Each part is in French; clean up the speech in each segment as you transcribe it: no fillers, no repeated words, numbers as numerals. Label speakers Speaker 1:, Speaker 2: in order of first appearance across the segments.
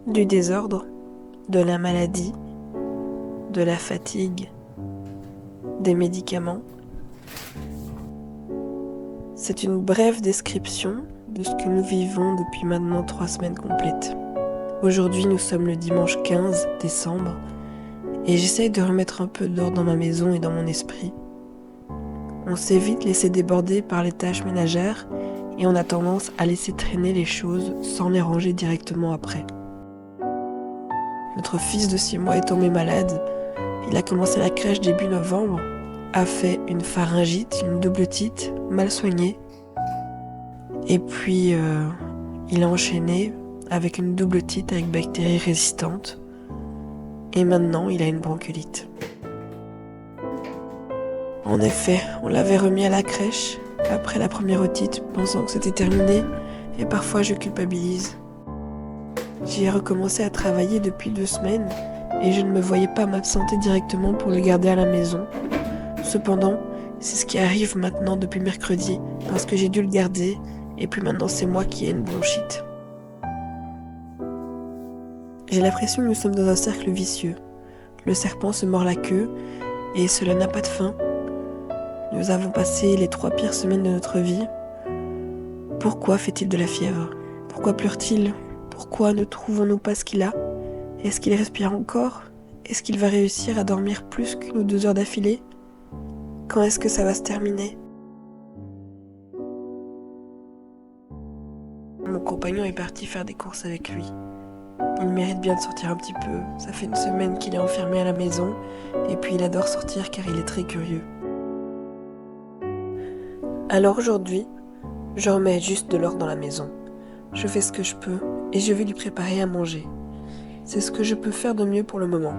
Speaker 1: Du désordre, de la maladie, de la fatigue, des médicaments. C'est une brève description de ce que nous vivons depuis maintenant 3 semaines complètes. Aujourd'hui, nous sommes le dimanche 15 décembre et j'essaye de remettre un peu d'ordre dans ma maison et dans mon esprit. On s'est vite laissé déborder par les tâches ménagères et on a tendance à laisser traîner les choses sans les ranger directement après. Notre fils de 6 mois est tombé malade. Il a commencé la crèche début novembre, a fait une pharyngite, une double otite, mal soignée. Et puis, il a enchaîné avec une double otite avec bactéries résistantes. Et maintenant, il a une bronchiolite. En effet, on l'avait remis à la crèche après la première otite, pensant que c'était terminé, et parfois je culpabilise. J'y ai recommencé à travailler depuis 2 semaines, et je ne me voyais pas m'absenter directement pour le garder à la maison. Cependant, c'est ce qui arrive maintenant depuis mercredi, parce que j'ai dû le garder, et puis maintenant c'est moi qui ai une bronchite. J'ai l'impression que nous sommes dans un cercle vicieux. Le serpent se mord la queue, et cela n'a pas de fin. Nous avons passé les 3 pires semaines de notre vie. Pourquoi fait-il de la fièvre? Pourquoi pleure-t-il? Pourquoi ne trouvons-nous pas ce qu'il a? Est-ce qu'il respire encore? Est-ce qu'il va réussir à dormir plus qu'une ou 2 heures d'affilée? Quand est-ce que ça va se terminer? Mon compagnon est parti faire des courses avec lui. Il mérite bien de sortir un petit peu. Ça fait 1 semaine qu'il est enfermé à la maison, et puis il adore sortir car il est très curieux. Alors aujourd'hui, je remets juste de l'ordre dans la maison. Je fais ce que je peux, et je vais lui préparer à manger. C'est ce que je peux faire de mieux pour le moment.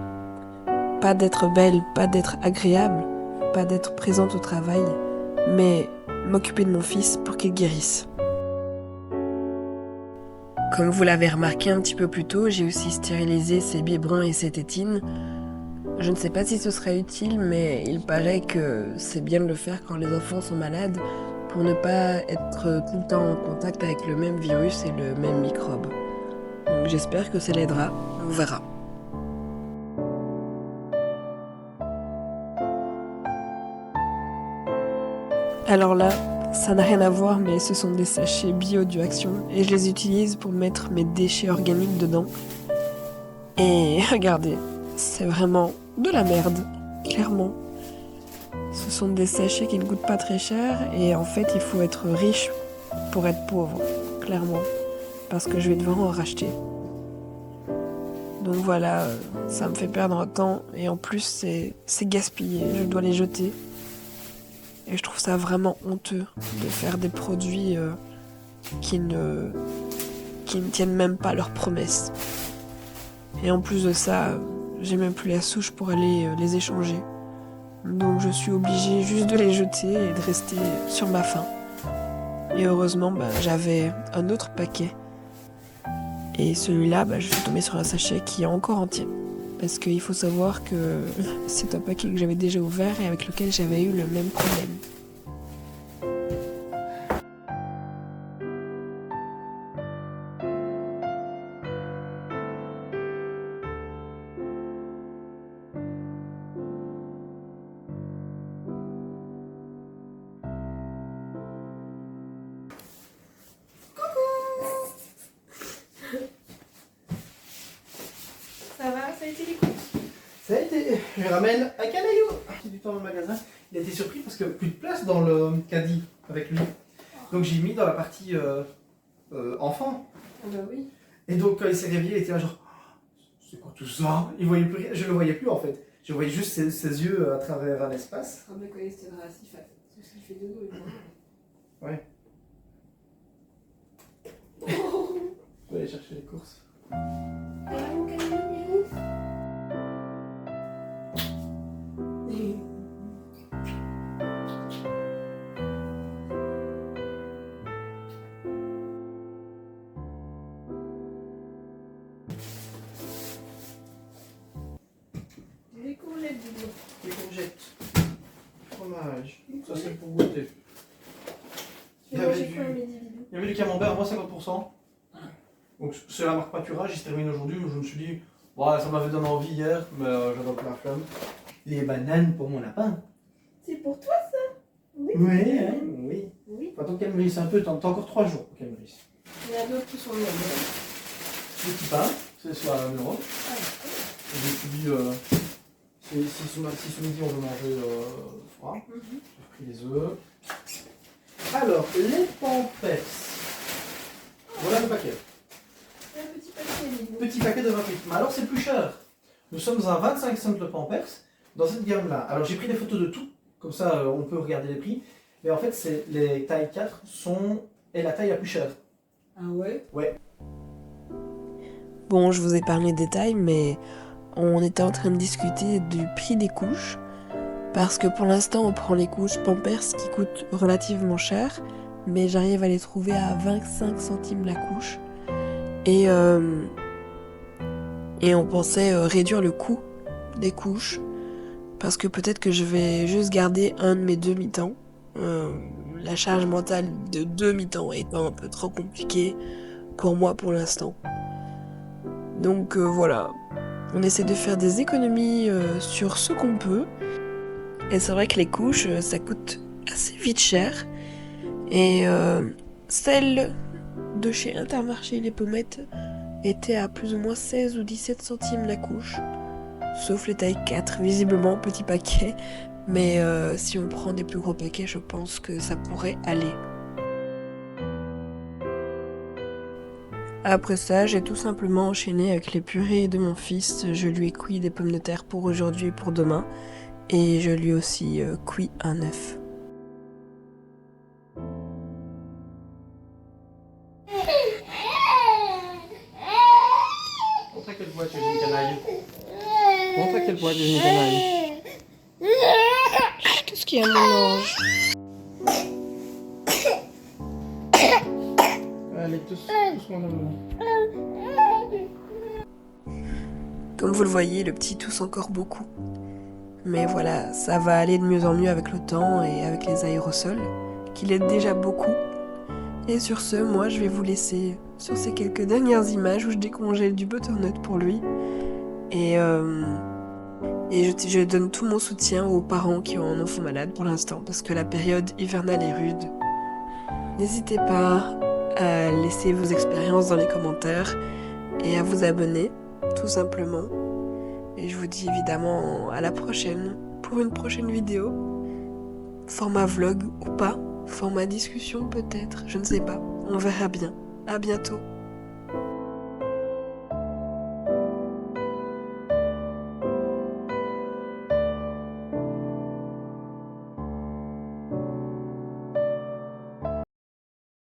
Speaker 1: Pas d'être belle, pas d'être agréable, pas d'être présente au travail, mais m'occuper de mon fils pour qu'il guérisse. Comme vous l'avez remarqué un petit peu plus tôt, j'ai aussi stérilisé ses biberons et ses tétines. Je ne sais pas si ce sera utile, mais il paraît que c'est bien de le faire quand les enfants sont malades pour ne pas être tout le temps en contact avec le même virus et le même microbe. Donc j'espère que ça l'aidera, on verra. Alors là, ça n'a rien à voir, mais ce sont des sachets bio du Action et je les utilise pour mettre mes déchets organiques dedans. Et regardez, c'est vraiment de la merde, clairement. Ce sont des sachets qui ne coûtent pas très cher et en fait il faut être riche pour être pauvre, clairement, parce que je vais devoir en racheter. Donc voilà, ça me fait perdre un temps et en plus c'est gaspillé, je dois les jeter. Et je trouve ça vraiment honteux de faire des produits qui ne tiennent même pas leurs promesses. Et en plus de ça, j'ai même plus la souche pour aller les échanger. Donc je suis obligée juste de les jeter et de rester sur ma faim. Et heureusement, j'avais un autre paquet. Et celui-là, je suis tombée sur un sachet qui est encore entier. Parce qu'il faut savoir que c'est un paquet que j'avais déjà ouvert et avec lequel j'avais eu le même problème. Ça va, ça a été les courses?
Speaker 2: Ça a été, je ramène un canaillou qui est du temps dans le magasin. Il a été surpris parce que plus de place dans le caddie avec lui. Donc j'ai mis dans la partie enfant.
Speaker 1: Ah bah oui.
Speaker 2: Et donc quand il s'est réveillé, il était là genre c'est quoi tout ça? Il voyait plus rien, je le voyais plus en fait. Je voyais juste ses yeux à travers un espace.
Speaker 1: Ah mais quand il était dans la sif, c'est ce qu'il fait de dos.
Speaker 2: Ouais. Je vais aller chercher les courses.
Speaker 1: Des courgettes du coup.
Speaker 2: Des courgettes. Fromage. Ça c'est pour goûter.
Speaker 1: Tu veux manger quoi à midi, Bidou?
Speaker 2: Il y avait du camembert à moins 50%. Au Donc c'est la marque pâturage, il se termine aujourd'hui. Je me suis dit, ouais, ça m'avait donné envie hier, mais j'adore la flamme. Les bananes pour mon lapin.
Speaker 3: C'est pour toi ça? Oui.
Speaker 2: Oui, hein, oui.
Speaker 3: Oui.
Speaker 2: Enfin, tant qu'elle mûrisse un peu, t'as encore 3 jours pour qu'elle mûrisse.
Speaker 3: Il y en a d'autres qui sont mieux.
Speaker 2: Le petit pain, c'est sur la même Europe.
Speaker 3: Ah, d'accord.
Speaker 2: Et je me suis dit, si ce midi on veut manger froid, j'ai pris les œufs. Alors, les pampers. Voilà le paquet.
Speaker 3: C'est un petit paquet, dis donc.
Speaker 2: Petit paquet de 28. Mais alors c'est plus cher. Nous sommes à 25 cents le pampers dans cette gamme-là. Alors j'ai pris des photos de tout, comme ça on peut regarder les prix. Mais en fait, c'est les tailles 4 est la taille la plus chère.
Speaker 3: Ah ouais?
Speaker 2: Ouais.
Speaker 1: Bon, je vous ai parlé des tailles, mais on était en train de discuter du prix des couches. Parce que pour l'instant, on prend les couches Pampers qui coûtent relativement cher, mais j'arrive à les trouver à 25 centimes la couche. Et on pensait réduire le coût des couches, parce que peut-être que je vais juste garder un de mes demi-temps. La charge mentale de demi-temps étant un peu trop compliquée pour moi pour l'instant. Donc voilà, on essaie de faire des économies sur ce qu'on peut. Et c'est vrai que les couches, ça coûte assez vite cher. Et celle de chez Intermarché Les Pommettes était à plus ou moins 16 ou 17 centimes la couche. Sauf les tailles 4, visiblement petit paquet. Mais si on prend des plus gros paquets, je pense que ça pourrait aller. Après ça, j'ai tout simplement enchaîné avec les purées de mon fils. Je lui ai cuit des pommes de terre pour aujourd'hui et pour demain. Et je lui ai aussi cuit un œuf.
Speaker 2: Montre à quel point tu es une canaille. Montre à quel point tu es une canaille.
Speaker 1: Qu'est-ce qu'il y a, mon ange?
Speaker 2: Allez, tous mon amour.
Speaker 1: Comme vous le voyez, le petit tousse encore beaucoup. Mais voilà, ça va aller de mieux en mieux avec le temps et avec les aérosols, qui l'aident déjà beaucoup. Et sur ce, moi je vais vous laisser sur ces quelques dernières images où je décongèle du butternut pour lui. Et je donne tout mon soutien aux parents qui ont un enfant malade pour l'instant, parce que la période hivernale est rude. N'hésitez pas à laisser vos expériences dans les commentaires et à vous abonner, tout simplement. Et je vous dis évidemment à la prochaine pour une prochaine vidéo. Format vlog ou pas, format discussion peut-être, je ne sais pas. On verra bien. À bientôt.